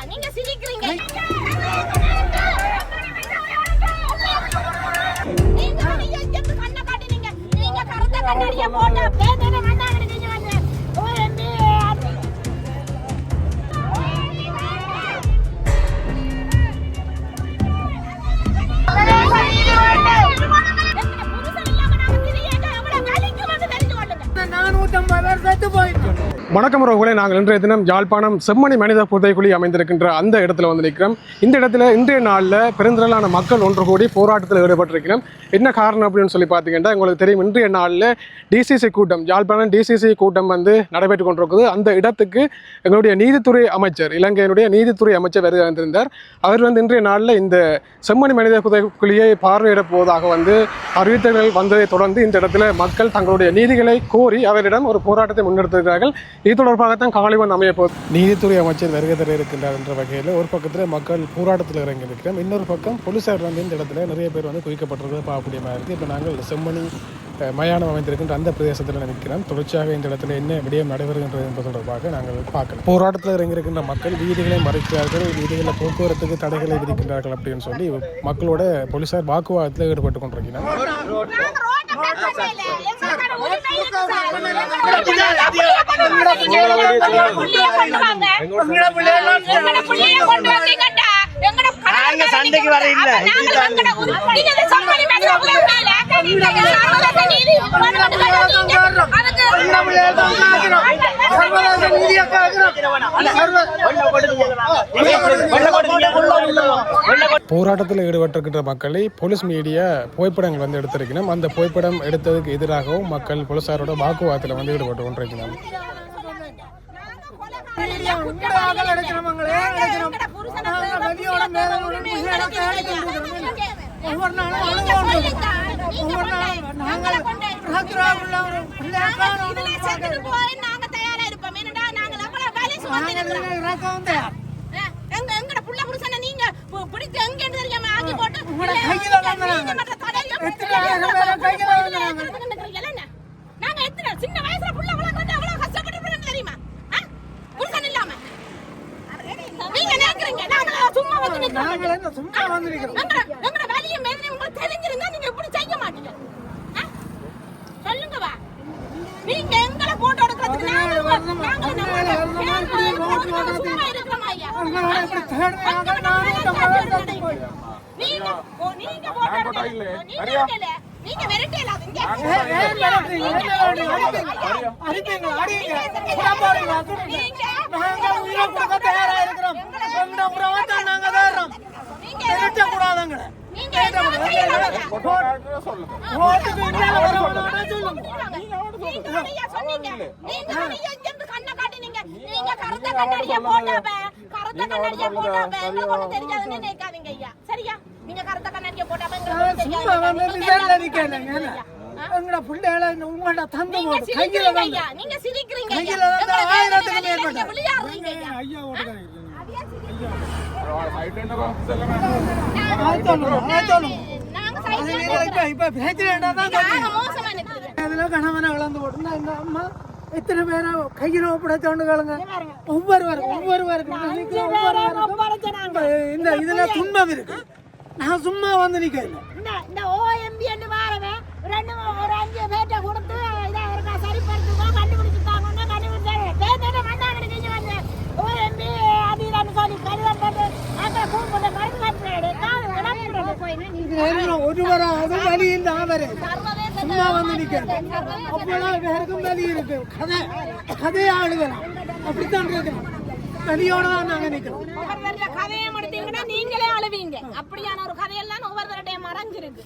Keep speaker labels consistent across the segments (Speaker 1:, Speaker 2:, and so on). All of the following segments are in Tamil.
Speaker 1: நீங்க சிரிக்கிறீங்க. கண்ணாடிய போட்டா பேதன வந்தாங்க நீங்க வந்து ஓஎம்பி
Speaker 2: வணக்கம் உறவுகளே, நாங்கள் இன்றைய தினம் யாழ்ப்பாணம் செம்மணி மனித புதைக்குழி அமைந்திருக்கின்ற அந்த இடத்துல வந்து நிற்கிறோம். இந்த இடத்துல இன்றைய நாளில் பெருந்திரளான மக்கள் ஒன்று கூடி போராட்டத்தில் ஈடுபட்டிருக்கிறோம். என்ன காரணம் அப்படின்னு சொல்லி பார்த்தீங்கன்னா, உங்களுக்கு தெரியும், இன்றைய நாளில் டிசிசி கூட்டம், யாழ்ப்பாணம் டிசிசி கூட்டம் வந்து நடைபெற்று கொண்டிருக்குது. அந்த இடத்துக்கு எங்களுடைய நீதித்துறை அமைச்சர், இலங்கையினுடைய நீதித்துறை அமைச்சர் வருகை வந்திருந்தார். அவர் வந்து இன்றைய நாளில் இந்த செம்மணி மனித புதைக்குழியை பார்வையிட போவதாக வந்து அறிவித்தல்கள் வந்ததை தொடர்ந்து இந்த இடத்துல மக்கள் தங்களுடைய நீதிகளை கோரி அவரிடம் ஒரு போராட்டத்தை முன்னெடுத்திருக்கிறார்கள். இது தொடர்பாகத்தான் காலிவன் அமைய போகுது. நீதித்துறை அமைச்சர் வருகை தர இருக்கின்றார் என்ற வகையில் ஒரு பக்கத்தில் மக்கள் போராட்டத்தில் இறங்கி இருக்கிறோம். இன்னொரு பக்கம் போலீசார் வந்து இந்த இடத்துல நிறைய பேர் வந்து குவிக்கப்பட்டிருக்கிறது பார்க்கக்கூடிய மாதிரி இருக்குது. இப்போ நாங்கள் செம்மணி மயானம் அமைந்திருக்கின்ற அந்த பிரதேசத்தில் நிற்கிறோம். தொடர்ச்சியாக இந்த இடத்துல என்ன விடயம் நடைபெறுகின்றது என்பது தொடர்பாக நாங்கள் பார்க்கலாம். போராட்டத்தில் இறங்கியிருக்கின்ற மக்கள் வீதிகளை மறைக்கிறார்கள், வீதிகளில் போக்குவரத்துக்கு தடைகளை விதிக்கின்றார்கள் அப்படின்னு சொல்லி மக்களோட போலீசார் வாக்குவாதத்தில் ஈடுபட்டு கொண்டிருக்கிறார்.
Speaker 3: சண்டைக்கு வர இல்ல
Speaker 2: போராட்டத்தில் ஈடுபட்டிருக்கின்ற மக்களை போலீஸ் மீடியா புகைப்படங்கள் வந்து எடுத்திருக்கணும். அந்த புகைப்படம் எடுத்ததுக்கு எதிராகவும் மக்கள் போலீசாரோட வாக்குவாதத்தில் வந்து ஈடுபட்டு கொண்டிருக்கிறாங்க.
Speaker 1: ஒவ்வொரு நாளும் நீங்க சிரிக்கிறீங்க. கணவனை இழந்து போட்டு இந்த அம்மா எத்தனை பேரை கையில் ஒப்படைச்சோண்டு கேளுங்க. ஒவ்வொருவருக்கும் இந்த இதுல துன்பம் இருக்கு. நான் சும்மா வந்து நிக்கிறேன். இந்த ஓஎம்பி ஒரு 5 பேர்ட்ட கொடுத்து இதை சரிப்படுத்துவா கண்டுபிடிச்சுட்டாங்க. கண்டுபிடிச்சாங்க வந்தாங்க. நீங்க வந்து ஓஎம்பி அதிகாரி சொல்லி கருவம் போட்டு அந்த கூப்பிட்டு ஒருவராவது வழி இல்லை. அவரு சும்மா வந்து நிக்கிறேன். அப்பெல்லாம் வேறுக்கும் வழி இருக்கு. கதையை ஆளுகலாம் அப்படித்தான் இருக்கணும். வழியோட தான் நாங்க நிக்கிறோம். கதையை முடித்தீங்கன்னா நீங்களே அழுவீங்க. அப்படியான ஒரு கதையெல்லாம் ஒவ்வொருவருடைய மறைஞ்சிருக்கு.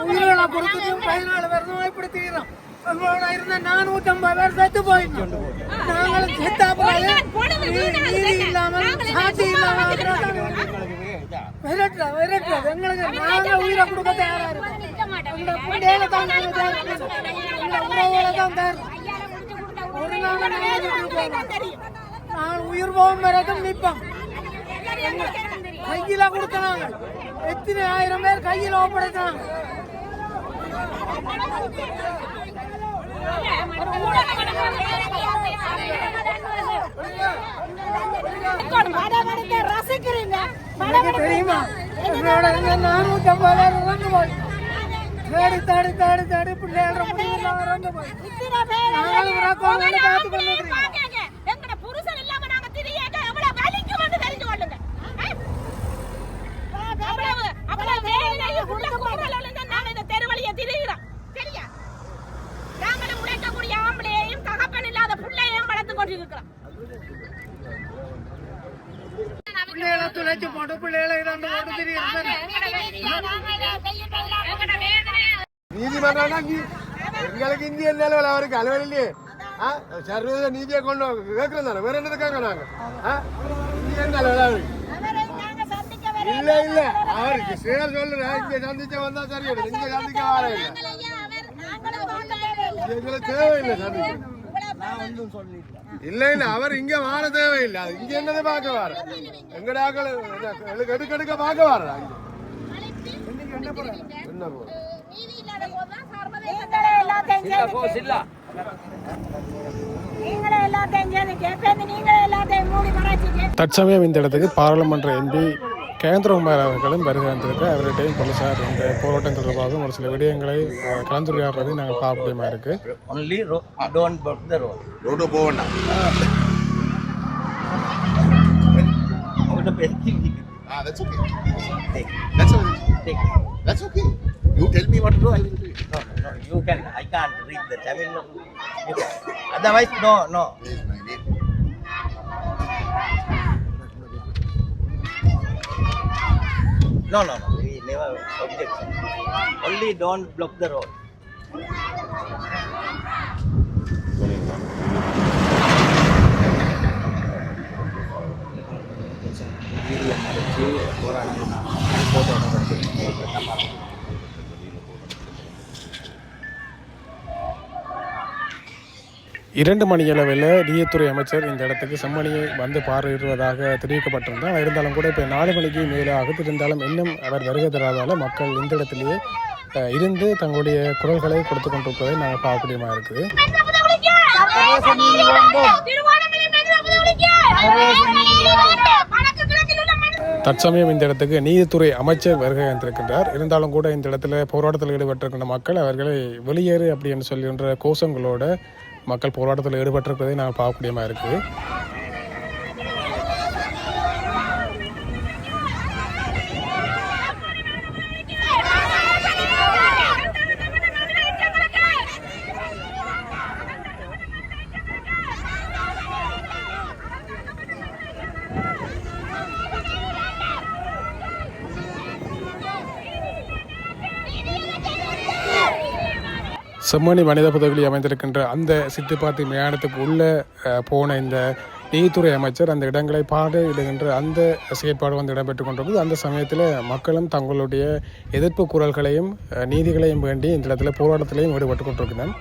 Speaker 1: உயிர்களை பொறுத்து 14 வருஷமா இப்படி தீரோம். எங்களோட இருந்த 450 பேர் செத்து போயிட்டோம். நாங்களும் செத்தா நீதி இல்லாமல் சாட்சி இல்லாமல் விரட்டுறது எங்களுக்கு. நாங்க உயிரை கொடுக்க தயாரா இருக்கோம். பிள்ளைகளை தான் ஒரு நாள் நான் உயிர் போகும் வரைக்கும் நிற்போம். கையில கொடுத்தாங்க. எத்தனை 1000 பேர் கையில் ஒப்படைத்தாங்க. தெரியுமா என்னோட 450,000 இறந்து போய் தேடி தேடி தேடி தேடி பிள்ளைகள முடியெல்லாம் இறந்து போய் பிள்ளைகளை துளைச்சு போட்டு பிள்ளைகளை இறந்து போட்டு திரியிறாங்க.
Speaker 3: நீதிமன்றம் எங்களுக்கு இந்திய நிலவில் அவருக்கு அலுவல் இல்லையே. சர்வதேச நீதியை கொண்டு கேட்கறோம் தானே, வேற என்னதுக்காக நாங்க இந்திய நிலவில் அவருக்கு இல்ல இல்ல அவருக்கு சேர் சொல்லுறேன். இங்க சந்திச்ச வந்தா சரி, இங்க சந்திக்க வர இல்லை, எங்களுக்கு தேவையில்லை சந்திக்க. இல்ல இல்ல அவர் இங்க வார தேவையில்லை, இங்க என்னதை பார்க்க வர எங்கடாக்கள் எடுக்க பார்க்க வர என்ன
Speaker 2: தற்சமயம் இந்த இடத்துக்கு பாராளுமன்ற எம்பி கேந்திரகுமார் அவர்களும் வருகை வந்திருக்கு. அவர்கிட்டையும் போலீசார் இந்த போராட்டம் தொடர்பாக ஒரு சில விடயங்களை கலந்துரையாடுறதை நாங்கள் பார்க்கக்கூடியமா இருக்கு.
Speaker 4: That's okay. That's okay. You tell me what to do, I will do it.
Speaker 5: No, you can. I can't read the Tamil. Otherwise, no.
Speaker 4: Where is my name?
Speaker 5: No. We never object. Only don't block the road.
Speaker 2: இரண்டு மணியளவில் நீதித்துறை அமைச்சர் இந்த இடத்துக்கு செம்மணியை வந்து பார்வையிடுவதாக தெரிவிக்கப்பட்டிருந்தால், இருந்தாலும் கூட இப்போ 4 மணிக்கு மேலே ஆகுது. இருந்தாலும் இன்னும் அவர் வருகை தராதால் மக்கள் இந்த இடத்திலேயே இருந்து தங்களுடைய குரல்களை கொடுத்து கொண்டிருப்பதை நாங்கள் பார்க்கக்கூடியமா இருக்குது. தற்சமயம் இந்த இடத்துக்கு நீதித்துறை அமைச்சர் வருகை வந்திருக்கின்றார். இருந்தாலும் கூட இந்த இடத்துல போராட்டத்தில் ஈடுபட்டிருக்கின்ற மக்கள் அவர்களை வெளியேறு அப்படின்னு சொல்லுகின்ற கோஷங்களோட மக்கள் போராட்டத்தில் ஈடுபட்டிருப்பதை நாங்கள் பார்க்கக்கூடியமா இருக்குது. செம்மணி மனித புதைகுழி அமைந்திருக்கின்ற அந்த சித்துப்பாத்தி மயானத்துக்கு உள்ளே போன இந்த நீதித்துறை அமைச்சர் அந்த இடங்களை பார்வையிடுகின்ற அந்த செயற்பாடு வந்து இடம்பெற்று கொண்டிருக்குது. அந்த சமயத்தில் மக்களும் தங்களுடைய எதிர்ப்பு குரல்களையும் நீதிகளையும் வேண்டி இந்த இடத்துல போராட்டத்திலையும் ஈடுபட்டு கொண்டிருக்கிறார்.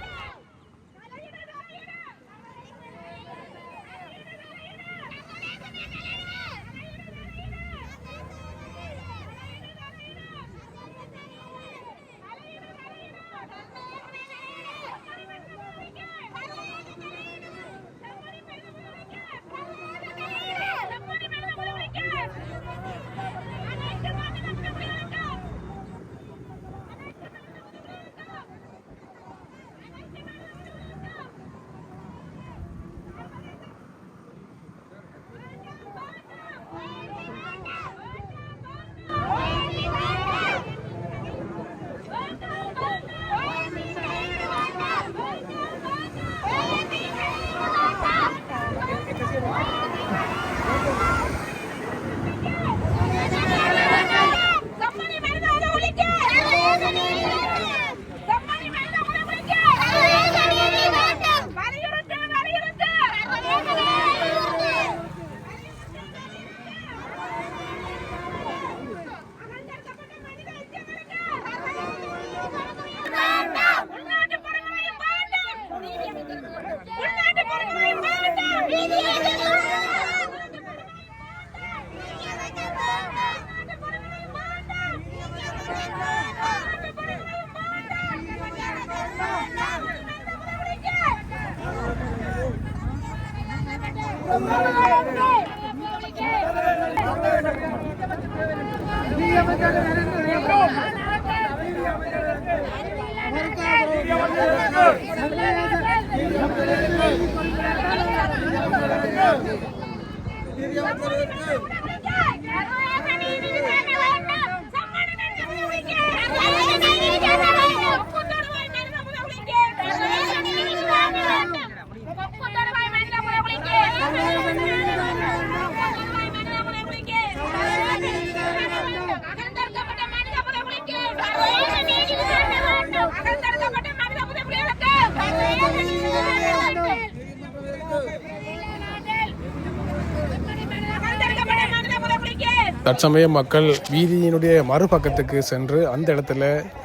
Speaker 2: தற்சமயம் மக்கள் வீதியினுடைய மறுபக்கத்துக்கு சென்று அந்த இடத்துல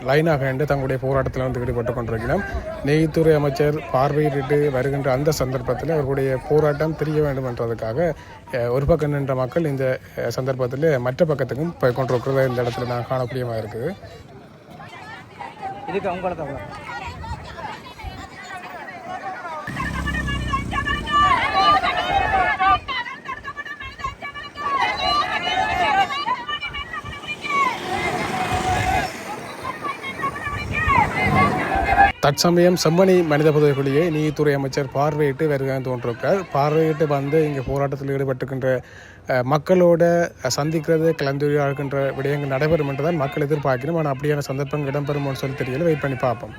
Speaker 2: லைனாக நின்று தங்களுடைய போராட்டத்தில் வந்து ஈடுபட்டு கொண்டிருக்கிறோம். நீதித்துறை அமைச்சர் பார்வையிட்டு வருகின்ற அந்த சந்தர்ப்பத்தில் அவர்களுடைய போராட்டம் தெரிய வேண்டும் என்றதுக்காக ஒரு பக்கம் நின்ற மக்கள் இந்த சந்தர்ப்பத்தில் மற்ற பக்கத்துக்கும் போய் கொண்டிருக்கிறத இந்த இடத்துல நான் காணக்கூடியமாக இருக்குது.
Speaker 5: இதுக்கு அவங்கள
Speaker 2: தற்சமயம் செம்மணி மனித புதைக்குழியை நீதித்துறை அமைச்சர் பார்வையிட்டு வருகிறார் தோன்றிருக்கிறார். பார்வையிட்டு வந்து இங்கே போராட்டத்தில் ஈடுபட்டுக்கின்ற மக்களோட சந்திக்கிறது கலந்துரையாடுகின்ற விடயங்கள் நடைபெறும் என்றுதான் மக்கள் எதிர்பார்க்கணும். ஆனால் அப்படியான சந்தர்ப்பங்கள் இடம்பெறும் சொல்லி தெரியல. வெயிட் பண்ணி பார்ப்போம்.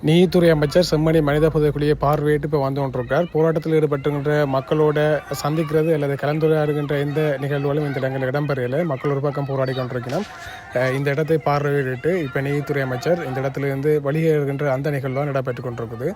Speaker 2: நீதித்துறை அமைச்சர் செம்மணி மனித புதைக்குழியை பார்வையிட்டு இப்போ வந்து கொண்டிருக்கிறார். போராட்டத்தில் ஈடுபட்டுகின்ற மக்களோட சந்திக்கிறது அல்லது கலந்துரையாடுகின்ற எந்த நிகழ்வுகளும் இந்த இடங்களில் இடம்பெறல. மக்கள் ஒரு பக்கம் போராடி கொண்டிருக்கணும். இந்த இடத்தை பார்வையிட்டு இப்போ நீதித்துறை அமைச்சர் இந்த இடத்துல இருந்து வெளியேறுகின்ற அந்த நிகழ்வு தான் இடம்பெற்று கொண்டிருக்குது.